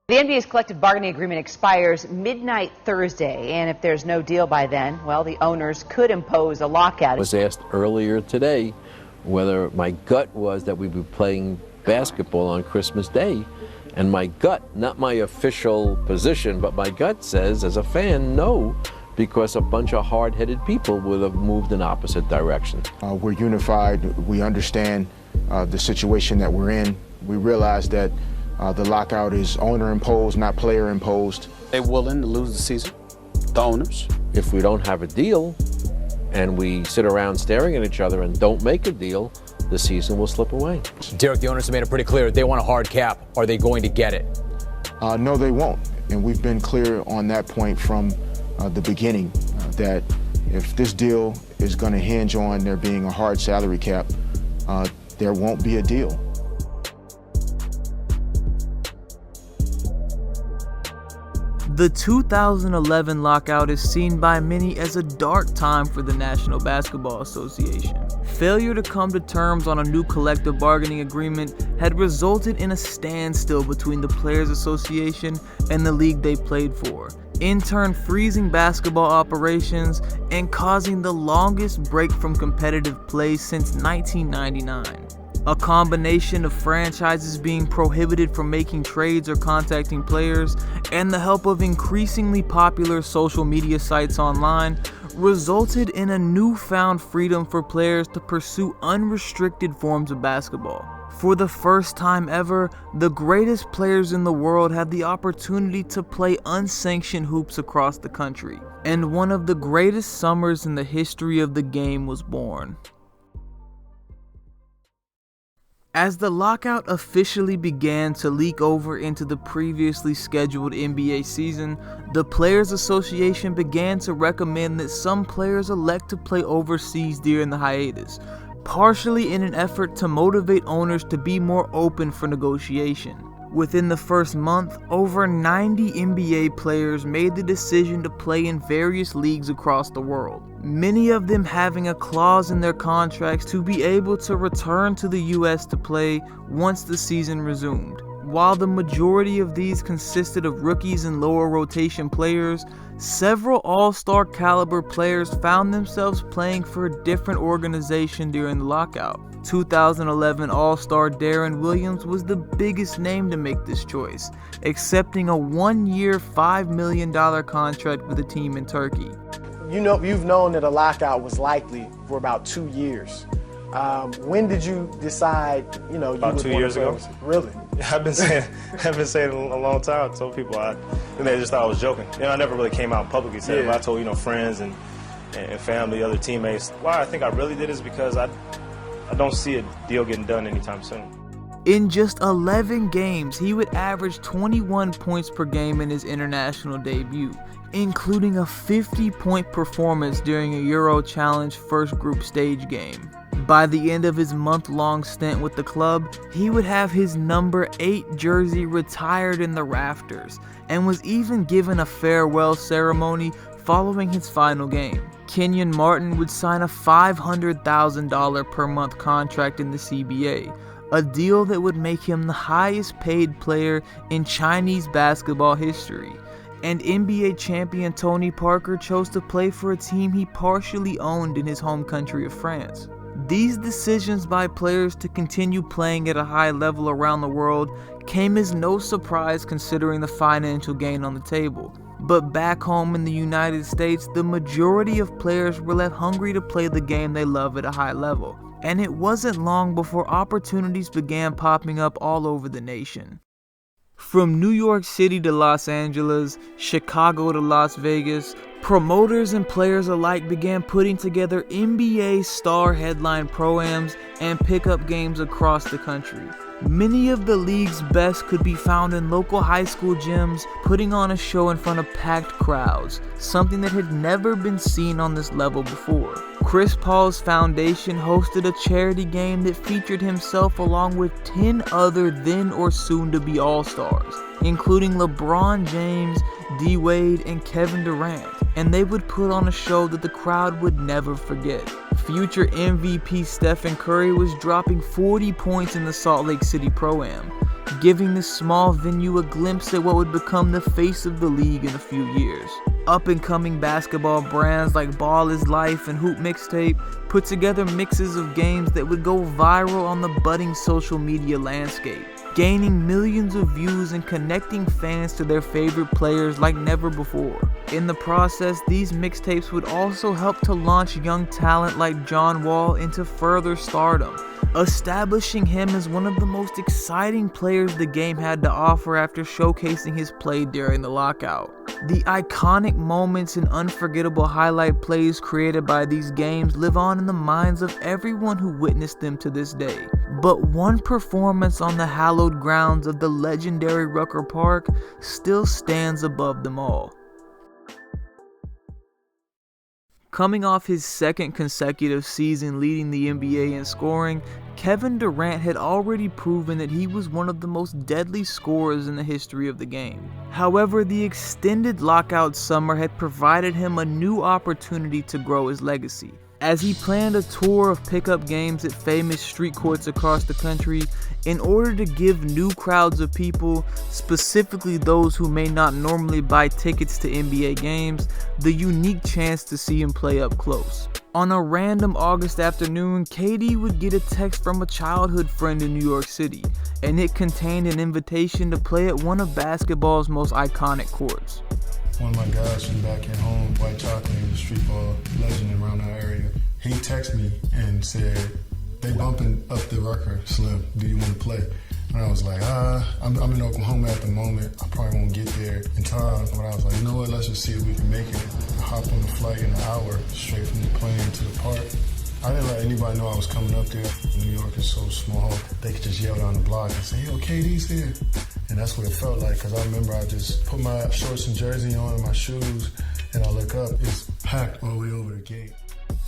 The NBA's collective bargaining agreement expires midnight Thursday, and if there's no deal by then, well, the owners could impose a lockout. I was asked earlier today whether my gut was that we'd be playing basketball on Christmas Day, and my gut, not my official position, but my gut says, as a fan, no, because a bunch of hard-headed people would have moved in opposite directions. We're unified. We understand the situation that we're in. We realize that the lockout is owner-imposed, not player-imposed. They're willing to lose the season, the owners. If we don't have a deal and we sit around staring at each other and don't make a deal, the season will slip away. Derek, the owners have made it pretty clear they want a hard cap. Are they going to get it? No, they won't. And we've been clear on that point from the beginning, that if this deal is going to hinge on there being a hard salary cap, there won't be a deal. The 2011 lockout is seen by many as a dark time for the National Basketball Association. Failure to come to terms on a new collective bargaining agreement had resulted in a standstill between the Players Association and the league they played for, in turn freezing basketball operations and causing the longest break from competitive play since 1999. A combination of franchises being prohibited from making trades or contacting players, and the help of increasingly popular social media sites online, resulted in a newfound freedom for players to pursue unrestricted forms of basketball. For the first time ever, the greatest players in the world had the opportunity to play unsanctioned hoops across the country, and one of the greatest summers in the history of the game was born. As the lockout officially began to leak over into the previously scheduled NBA season, the Players Association began to recommend that some players elect to play overseas during the hiatus, partially in an effort to motivate owners to be more open for negotiation. Within the first month, over 90 NBA players made the decision to play in various leagues across the world, many of them having a clause in their contracts to be able to return to the US to play once the season resumed. While the majority of these consisted of rookies and lower rotation players, several all-star caliber players found themselves playing for a different organization during the lockout. 2011 All-Star Deron Williams was the biggest name to make this choice, accepting a one-year $5 million contract with a team in Turkey. You know, you've known that a lockout was likely for about 2 years. When did you decide, you know, about 2 years ago? Really? I've been saying it a long time. I told people, and they just thought I was joking. You know, I never really came out and publicly said it, but I told, you know, friends and family, other teammates. Why I think I really did is because I don't see a deal getting done anytime soon. In just 11 games, he would average 21 points per game in his international debut, including a 50-point performance during a Euro Challenge first group stage game. By the end of his month-long stint with the club, he would have his number 8 jersey retired in the rafters, and was even given a farewell ceremony following his final game. Kenyon Martin would sign a $500,000 per month contract in the CBA, a deal that would make him the highest paid player in Chinese basketball history. And NBA champion Tony Parker chose to play for a team he partially owned in his home country of France. These decisions by players to continue playing at a high level around the world came as no surprise considering the financial gain on the table. But back home in the United States, the majority of players were left hungry to play the game they love at a high level. And it wasn't long before opportunities began popping up all over the nation. From New York City to Los Angeles, Chicago to Las Vegas, promoters and players alike began putting together NBA star headline pro-ams and pickup games across the country. Many of the league's best could be found in local high school gyms, putting on a show in front of packed crowds, something that had never been seen on this level before. Chris Paul's foundation hosted a charity game that featured himself along with 10 other then or soon to be all-stars, including LeBron James, D. Wade, and Kevin Durant, and they would put on a show that the crowd would never forget. Future MVP Stephen Curry was dropping 40 points in the Salt Lake City Pro-Am, giving this small venue a glimpse at what would become the face of the league in a few years. Up-and-coming basketball brands like Ball is Life and Hoop Mixtape put together mixes of games that would go viral on the budding social media landscape, gaining millions of views and connecting fans to their favorite players like never before. In the process, these mixtapes would also help to launch young talent like John Wall into further stardom, establishing him as one of the most exciting players the game had to offer after showcasing his play during the lockout. The iconic moments and unforgettable highlight plays created by these games live on in the minds of everyone who witnessed them to this day. But one performance on the hallowed grounds of the legendary Rucker Park still stands above them all. Coming off his second consecutive season leading the NBA in scoring, Kevin Durant had already proven that he was one of the most deadly scorers in the history of the game. However, the extended lockout summer had provided him a new opportunity to grow his legacy, as he planned a tour of pickup games at famous street courts across the country in order to give new crowds of people, specifically those who may not normally buy tickets to NBA games, the unique chance to see him play up close. On a random August afternoon, KD would get a text from a childhood friend in New York City, and it contained an invitation to play at one of basketball's most iconic courts. One of my guys from back at home, White Chocolate, the Streetball legend around our area, he texted me and said, "They bumping up the Rucker, Slim. Do you want to play?" And I was like, I'm in Oklahoma at the moment. I probably won't get there in time. But I was like, you know what, let's just see if we can make it. I hopped on the flight in an hour straight from the plane to the park. I didn't let anybody know I was coming up there. New York is so small, they could just yell down the block and say, "Yo, KD's here." And that's what it felt like, because I remember I just put my shorts and jersey on and my shoes, and I look up, it's packed all the way over the gate.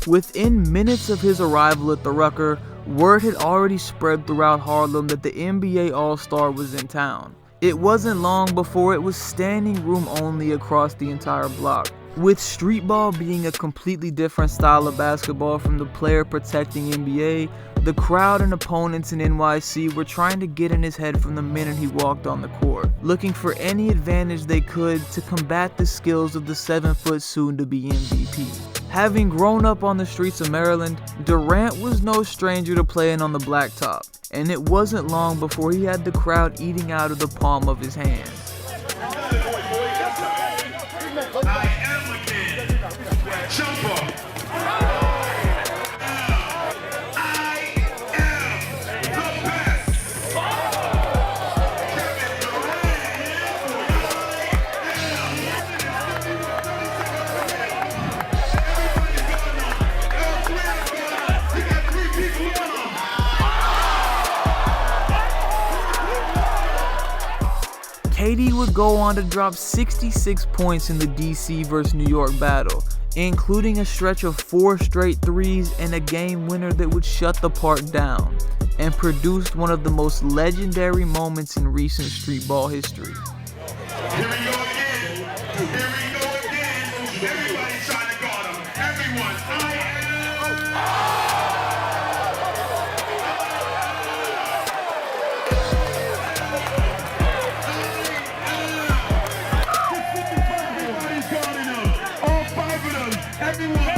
Within minutes of his arrival at the Rucker, word had already spread throughout Harlem that the NBA All-Star was in town. It wasn't long before it was standing room only across the entire block, with Streetball being a completely different style of basketball from the player protecting NBA. The crowd and opponents in NYC were trying to get in his head from the minute he walked on the court, looking for any advantage they could to combat the skills of the 7-foot soon-to-be MVP. Having grown up on the streets of Maryland, Durant was no stranger to playing on the blacktop, and it wasn't long before he had the crowd eating out of the palm of his hand. I am a kid. Jumper. KD would go on to drop 66 points in the DC vs New York battle, including a stretch of 4 straight threes and a game winner that would shut the park down, and produced one of the most legendary moments in recent streetball history. Here we go again. Here we go again. Everybody's trying to guard him. Everyone. Everybody's guarding him. All 5 of them. Everyone.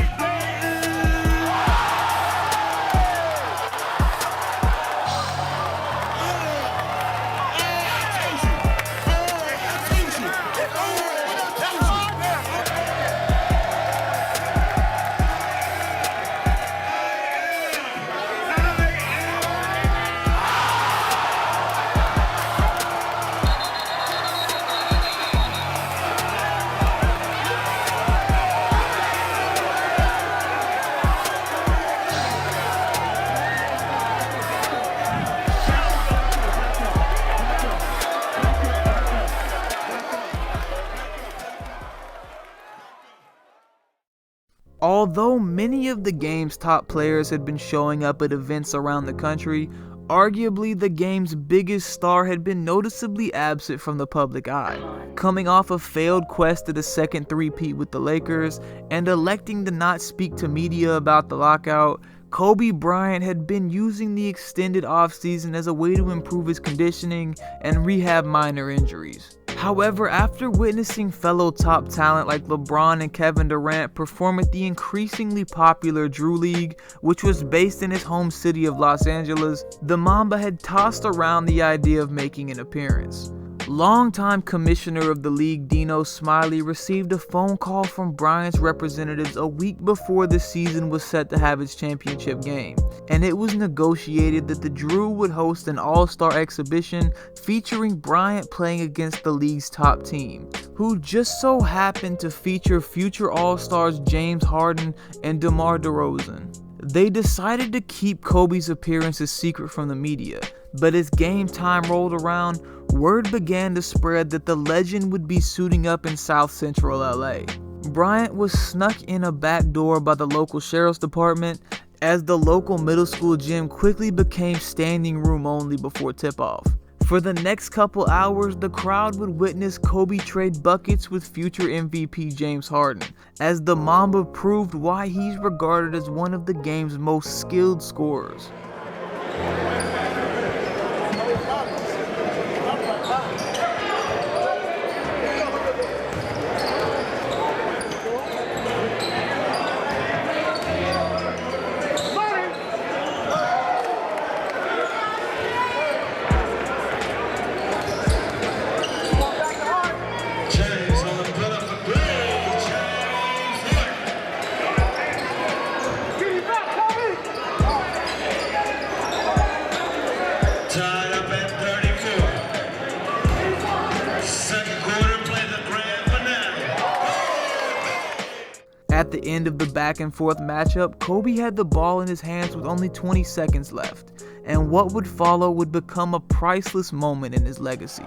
Although many of the game's top players had been showing up at events around the country, arguably the game's biggest star had been noticeably absent from the public eye, coming off a failed quest at a second three-peat with the Lakers and electing to not speak to media about the lockout. Kobe Bryant had been using the extended offseason as a way to improve his conditioning and rehab minor injuries. However, after witnessing fellow top talent like LeBron and Kevin Durant perform at the increasingly popular Drew League, which was based in his home city of Los Angeles, the Mamba had tossed around the idea of making an appearance. Longtime commissioner of the league Dino Smiley received a phone call from Bryant's representatives a week before the season was set to have its championship game, and it was negotiated that the Drew would host an all-star exhibition featuring Bryant playing against the league's top team, who just so happened to feature future all-stars James Harden and DeMar DeRozan. They decided to keep Kobe's appearance a secret from the media, but as game time rolled around, word began to spread that the legend would be suiting up in South Central LA. Bryant was snuck in a back door by the local sheriff's department, as the local middle school gym quickly became standing room only before tip-off. For the next couple hours, the crowd would witness Kobe trade buckets with future MVP James Harden, as the Mamba proved why he's regarded as one of the game's most skilled scorers. At the end of the back and forth matchup, Kobe had the ball in his hands with only 20 seconds left, and what would follow would become a priceless moment in his legacy.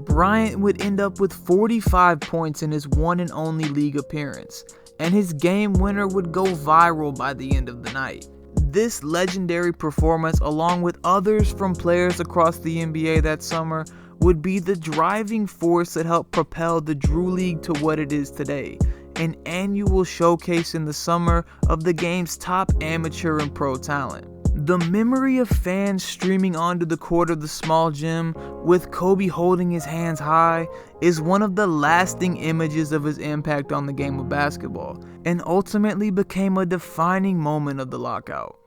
Bryant would end up with 45 points in his one and only league appearance, and his game winner would go viral by the end of the night. This legendary performance, along with others from players across the NBA that summer, would be the driving force that helped propel the Drew League to what it is today, an annual showcase in the summer of the game's top amateur and pro talent. The memory of fans streaming onto the court of the small gym with Kobe holding his hands high is one of the lasting images of his impact on the game of basketball, and ultimately became a defining moment of the lockout.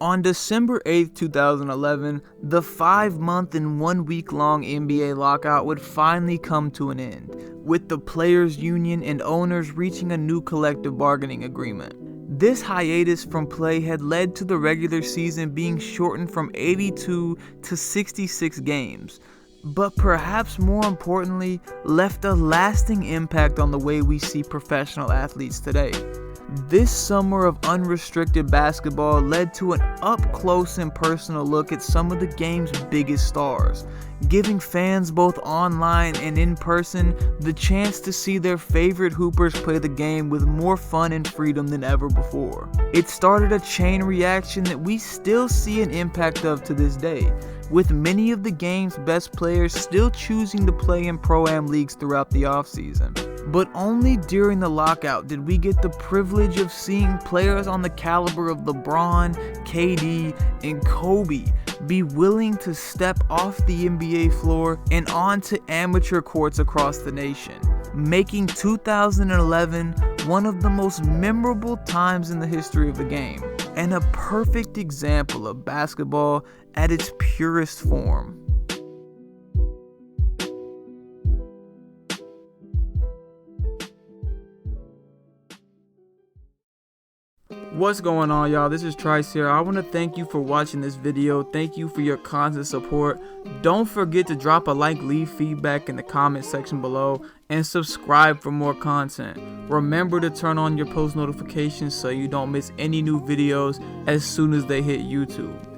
On December 8, 2011, the 5-month and 1-week-long NBA lockout would finally come to an end, with the players' union and owners reaching a new collective bargaining agreement. This hiatus from play had led to the regular season being shortened from 82 to 66 games, but perhaps more importantly, left a lasting impact on the way we see professional athletes today. This summer of unrestricted basketball led to an up-close and personal look at some of the game's biggest stars, giving fans both online and in person the chance to see their favorite hoopers play the game with more fun and freedom than ever before. It started a chain reaction that we still see an impact of to this day, with many of the game's best players still choosing to play in Pro-Am leagues throughout the offseason. But only during the lockout did we get the privilege of seeing players on the caliber of LeBron, KD, and Kobe be willing to step off the NBA floor and onto amateur courts across the nation, making 2011 one of the most memorable times in the history of the game, and a perfect example of basketball at its purest form. What's going on, y'all? This is Trice here. I want to thank you for watching this video. Thank you for your constant support. Don't forget to drop a like, leave feedback in the comment section below, and subscribe for more content. Remember to turn on your post notifications so you don't miss any new videos as soon as they hit YouTube.